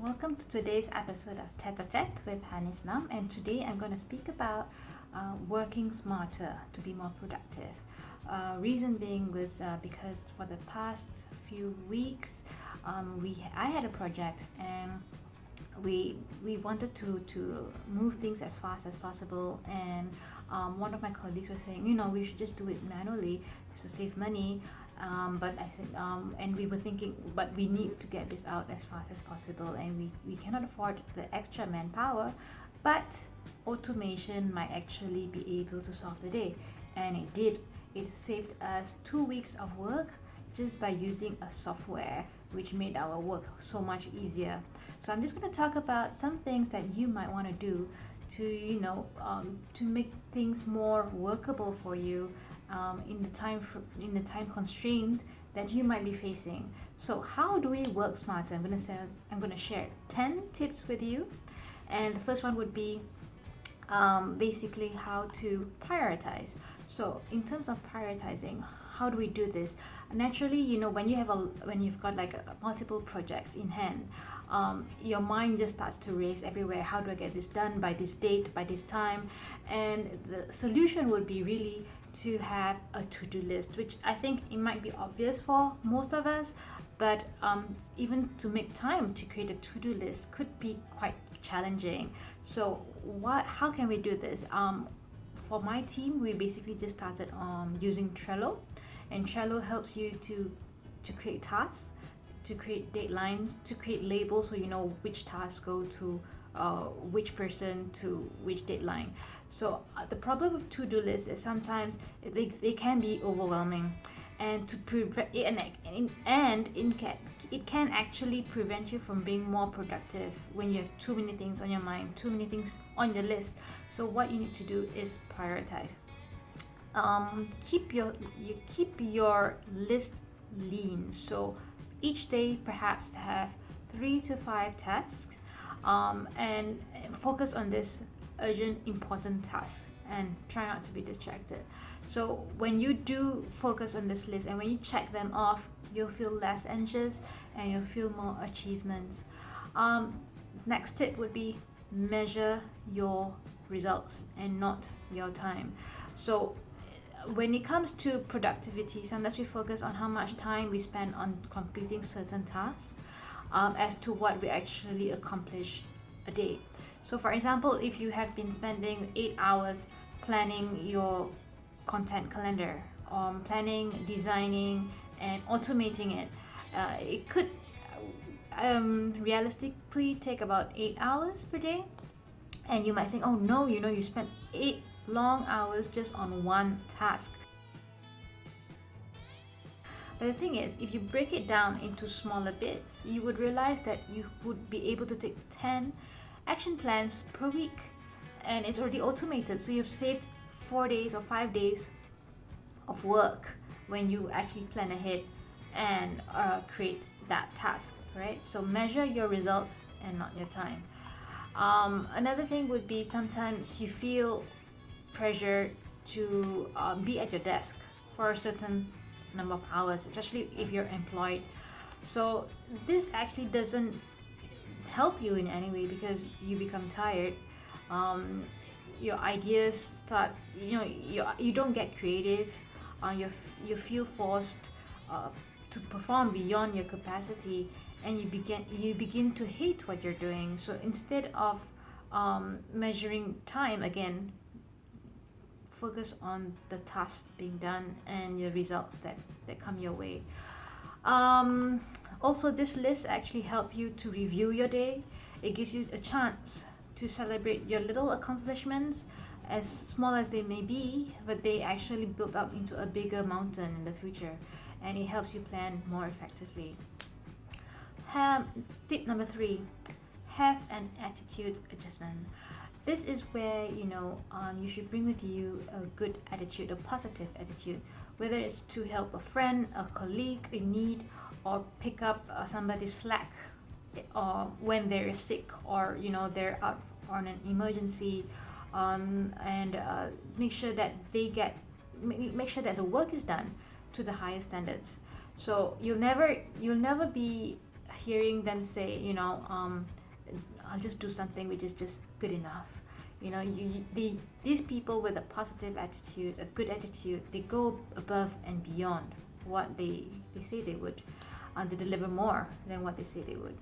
Welcome to today's episode of Tête-à-Tête with Hanniz Lam, and today I'm going to speak about working smarter to be more productive. Reason being was because for the past few weeks, I had a project and we wanted to move things as fast as possible, and one of my colleagues was saying, we should just do it manually to save money. But I said, and we were thinking, but we need to get this out as fast as possible, and we cannot afford the extra manpower, but automation might actually be able to solve the day. And it did. It saved us 2 weeks of work just by using a software which made our work so much easier. So I'm just going to talk about some things that you might want to do to to make things more workable for you in the time constraint that you might be facing. So how do we work smarter? I'm going to share 10 tips with you, and the first one would be basically how to prioritize. So in terms of prioritizing, how do we do this? Naturally, when you've got like multiple projects in hand, your mind just starts to race everywhere. How do I get this done by this date, by this time? And the solution would be really to have a to-do list, which I think it might be obvious for most of us, but even to make time to create a to-do list could be quite challenging. So how can we do this? For my team, we basically just started using Trello, and Trello helps you to create tasks, to create deadlines, to create labels, so you know which tasks go to which person to which deadline. So the problem with to-do lists is sometimes they can be overwhelming, and to prevent it can actually prevent you from being more productive when you have too many things on your mind, too many things on your list. So what you need to do is prioritize. Keep your list lean. So each day perhaps have 3 to 5 tasks, and focus on this urgent important task and try not to be distracted. So when you do focus on this list and when you check them off, you'll feel less anxious and you'll feel more achievements. Next tip would be measure your results and not your time. So when it comes to productivity, sometimes we focus on how much time we spend on completing certain tasks as to what we actually accomplish a day. So for example, if you have been spending 8 hours planning your content calendar, planning, designing, and automating it, it could realistically take about 8 hours per day. And you might think, oh no, you spent 8 long hours just on one task. But the thing is, if you break it down into smaller bits, you would realize that you would be able to take 10 action plans per week, and it's already automated. So you've saved 4 days or 5 days of work when you actually plan ahead and create that task, right? So measure your results and not your time. Another thing would be sometimes you feel pressure to be at your desk for a certain number of hours, especially if you're employed. So this actually doesn't help you in any way because you become tired. Your ideas start, you don't get creative. You feel forced to perform beyond your capacity, and you begin to hate what you're doing. So instead of measuring time, again, focus on the task being done and your results that come your way. Also, this list actually help you to review your day. It gives you a chance to celebrate your little accomplishments, as small as they may be, but they actually build up into a bigger mountain in the future, and it helps you plan more effectively. Tip number 3, have an attitude adjustment. This is where you should bring with you a good attitude, a positive attitude, whether it's to help a friend, a colleague in need, or pick up somebody's slack, or when they're sick, or they're out on an emergency, and make sure that the work is done to the highest standards. So you'll never be hearing them say, I'll just do something which is just good enough. These people with a positive attitude, a good attitude, they go above and beyond what they say they would. They deliver more than what they say they would.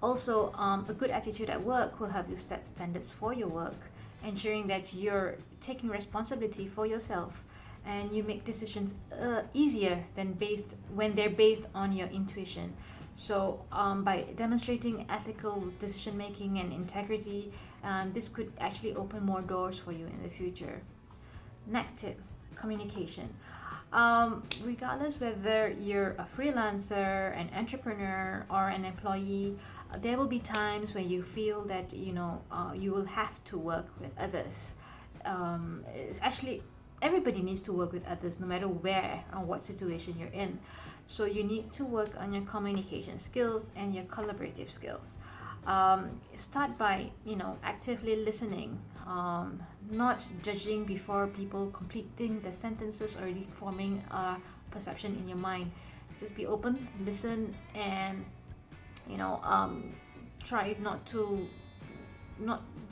Also, a good attitude at work will help you set standards for your work, ensuring that you're taking responsibility for yourself and you make decisions easier than when they're based on your intuition. So by demonstrating ethical decision making and integrity, this could actually open more doors for you in the future. Next tip, communication. Regardless whether you're a freelancer, an entrepreneur, or an employee, there will be times when you feel that you will have to work with others. It's actually, everybody needs to work with others, no matter where or what situation you're in. So you need to work on your communication skills and your collaborative skills. Start by actively listening, not judging before people completing the sentences, already forming a perception in your mind. Just be open, listen, and try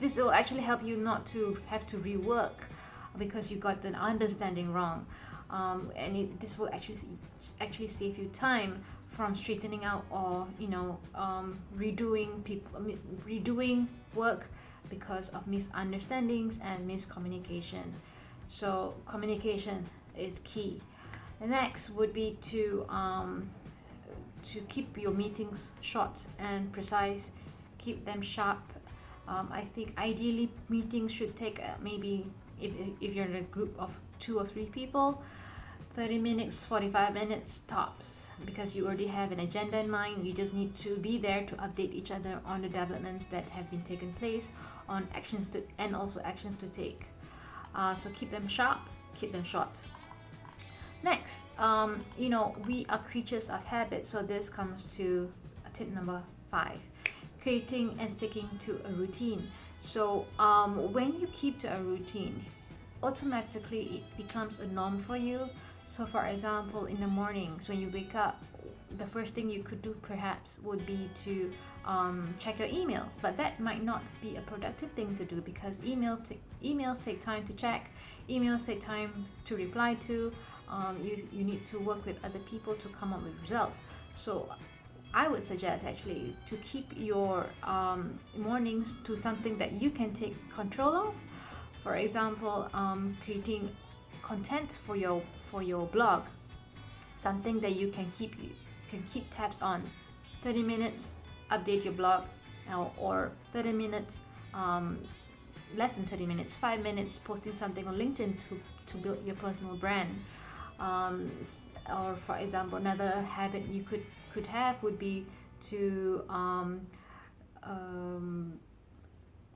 this will actually help you not to have to rework because you got the understanding wrong, this will actually save you time from straightening out or redoing work because of misunderstandings and miscommunication. So communication is key. The next would be to keep your meetings short and precise, keep them sharp. I think ideally meetings should take maybe, if you're in a group of 2 or 3 people, 30 minutes, 45 minutes tops, because you already have an agenda in mind. You just need to be there to update each other on the developments that have been taken place, on actions to take. So keep them sharp, keep them short. Next, we are creatures of habit, so this comes to tip number 5, creating and sticking to a routine. So when you keep to a routine, automatically it becomes a norm for you. So for example, in the mornings when you wake up, the first thing you could do perhaps would be to check your emails, but that might not be a productive thing to do because emails take time to check, emails take time to reply to. You need to work with other people to come up with results. So I would suggest actually to keep your mornings to something that you can take control of. For example, creating content for your blog, something that you can keep tabs on. 30 minutes, update your blog, or 30 minutes, less than 30 minutes, 5 minutes, posting something on LinkedIn to build your personal brand. Or for example, another habit you could have would be to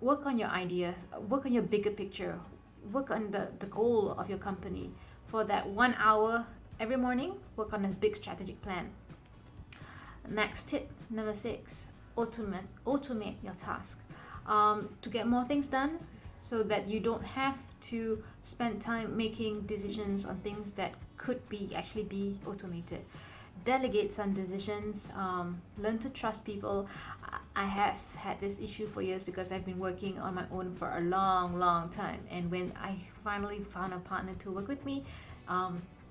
work on your ideas, work on your bigger picture, work on the goal of your company. For that 1 hour every morning, work on a big strategic plan. Next tip, number 6, automate your task. To get more things done, so that you don't have to spend time making decisions on things that could actually be automated. Delegate some decisions, learn to trust people. I have had this issue for years because I've been working on my own for a long time, and when I finally found a partner to work with me,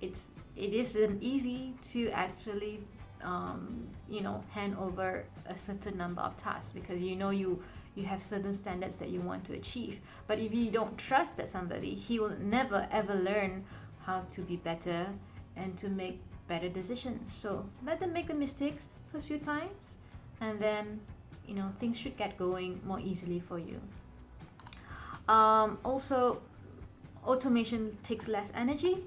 it isn't easy to actually hand over a certain number of tasks, because you have certain standards that you want to achieve. But if you don't trust that somebody, he will never ever learn how to be better and to make better decisions. So let them make the mistakes first few times, and then things should get going more easily for you. Also, automation takes less energy.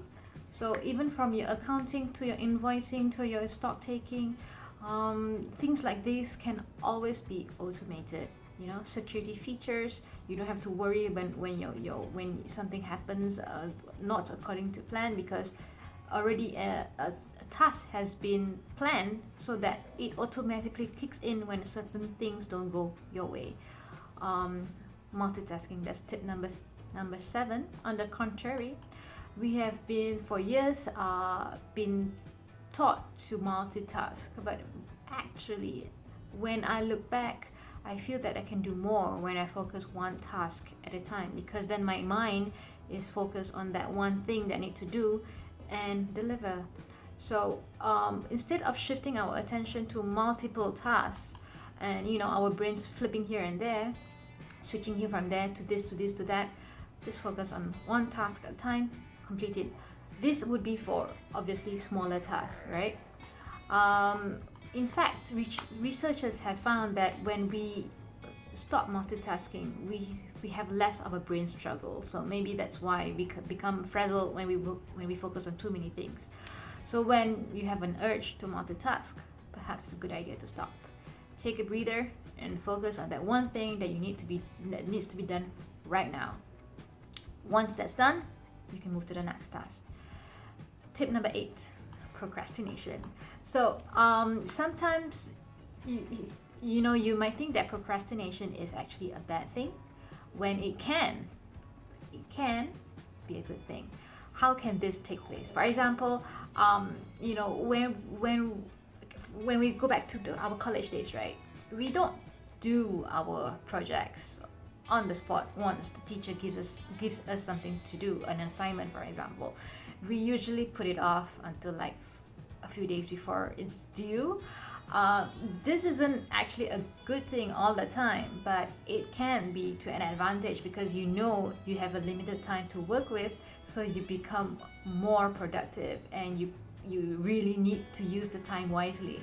So even from your accounting to your invoicing to your stock taking, things like this can always be automated. Security features, you don't have to worry when something happens not according to plan, because already a task has been planned so that it automatically kicks in when certain things don't go your way. Multitasking, that's tip number 7. On the contrary, we have been for years been taught to multitask, but actually, when I look back, I feel that I can do more when I focus one task at a time, because then my mind is focused on that one thing that I need to do and deliver. So instead of shifting our attention to multiple tasks and our brains flipping here and there, switching here from there to this to this to that, just focus on one task at a time, complete it. This would be for obviously smaller tasks, right? In fact, researchers have found that when we stop multitasking, we have less of a brain struggle. So maybe that's why we become frazzled when we focus on too many things. So when you have an urge to multitask, perhaps it's a good idea to stop, take a breather, and focus on that one thing that needs to be done right now. Once that's done, you can move to the next task. Tip number 8, procrastination. So sometimes you might think that procrastination is actually a bad thing, when it can be a good thing. How can this take place? For example, when we go back to our college days, right? We don't do our projects on the spot once the teacher gives us something to do, an assignment, for example. We usually put it off until like a few days before it's due. This isn't actually a good thing all the time, but it can be to an advantage because you have a limited time to work with, so you become more productive and you really need to use the time wisely.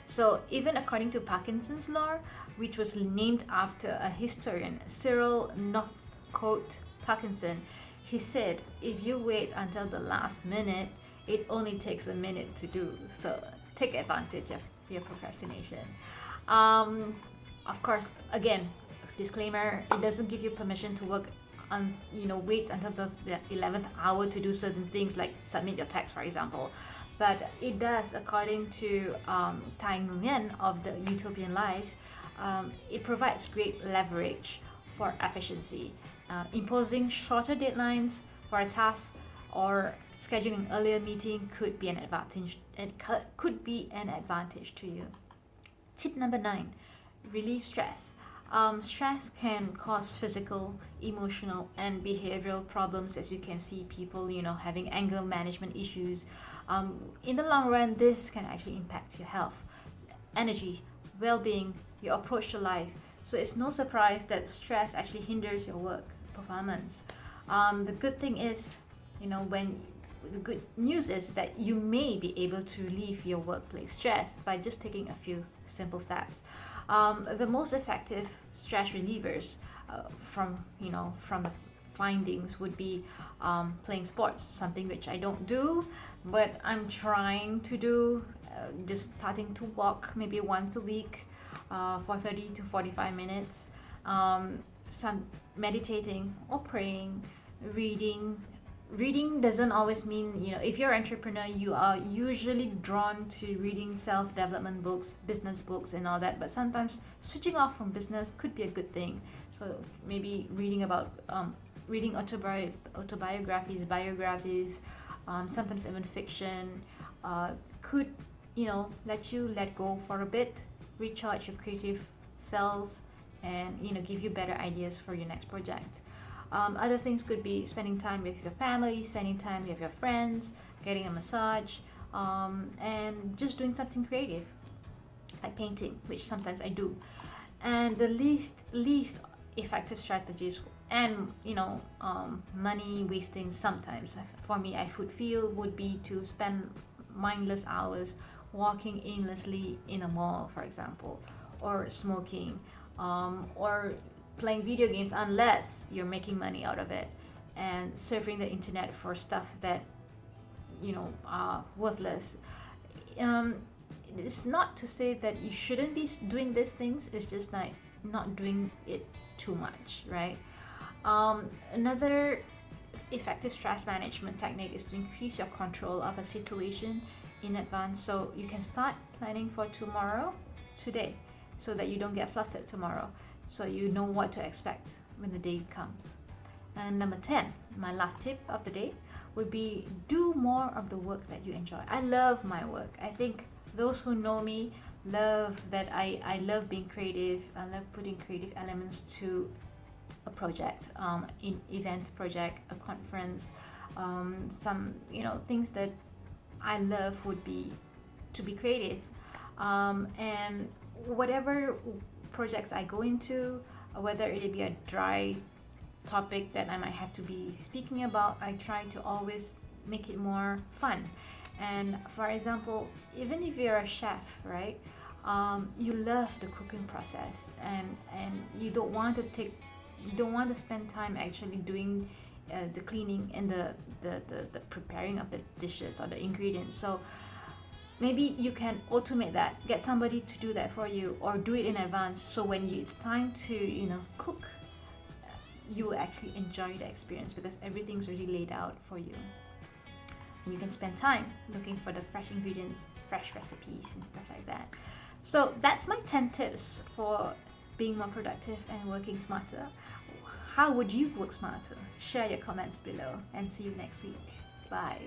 So even according to Parkinson's law, which was named after a historian, Cyril Northcote Parkinson, he said, if you wait until the last minute, it only takes a minute to do. So take advantage of your procrastination. Of course, again, disclaimer, it doesn't give you permission to work on, wait until the 11th hour to do certain things like submit your tax, for example. But it does, according to Tai Nguyen of the Utopian Life, it provides great leverage for efficiency. Imposing shorter deadlines for a task or scheduling earlier meeting could be an advantage. It could be an advantage to you. Tip number 9, relieve stress. Stress can cause physical, emotional, and behavioral problems, as you can see people, having anger management issues. In the long run, this can actually impact your health, energy, well-being, your approach to life. So it's no surprise that stress actually hinders your work performance. The good thing is, the good news is that you may be able to relieve your workplace stress by just taking a few simple steps. The most effective stress relievers from the findings would be playing sports, something which I don't do, but I'm trying to do. Just starting to walk maybe once a week for 30 to 45 minutes. Some meditating or praying, reading. Reading doesn't always mean, if you're an entrepreneur, you are usually drawn to reading self-development books, business books and all that, but sometimes switching off from business could be a good thing. So maybe reading autobiographies, biographies, sometimes even fiction, could let go for a bit, recharge your creative cells, and give you better ideas for your next project. Other things could be spending time with your family, spending time with your friends, getting a massage, and just doing something creative like painting, which sometimes I do. And the least effective strategies and money wasting sometimes for me I would feel would be to spend mindless hours walking aimlessly in a mall, for example, or smoking, or playing video games unless you're making money out of it, and surfing the internet for stuff that are worthless. It's not to say that you shouldn't be doing these things, it's just not doing it too much, right? Another effective stress management technique is to increase your control of a situation in advance, so you can start planning for tomorrow today, so that you don't get flustered tomorrow, so you know what to expect when the day comes. And number 10, my last tip of the day, would be do more of the work that you enjoy. I love my work. I think Those who know me love that I love being creative. I love putting creative elements to a project, in event project, a conference, some things that I love would be to be creative, and whatever projects I go into, whether it be a dry topic that I might have to be speaking about, I try to always make it more fun. And for example, even if you're a chef, right? You love the cooking process, and you don't want to spend time actually doing the cleaning and the preparing of the dishes or the ingredients. So maybe you can automate that, get somebody to do that for you, or do it in advance, so when it's time to cook, you will actually enjoy the experience because everything's already laid out for you, and you can spend time looking for the fresh ingredients, fresh recipes and stuff like that. So that's my 10 tips for being more productive and working smarter. How would you work smarter? Share your comments below, and see you next week. Bye.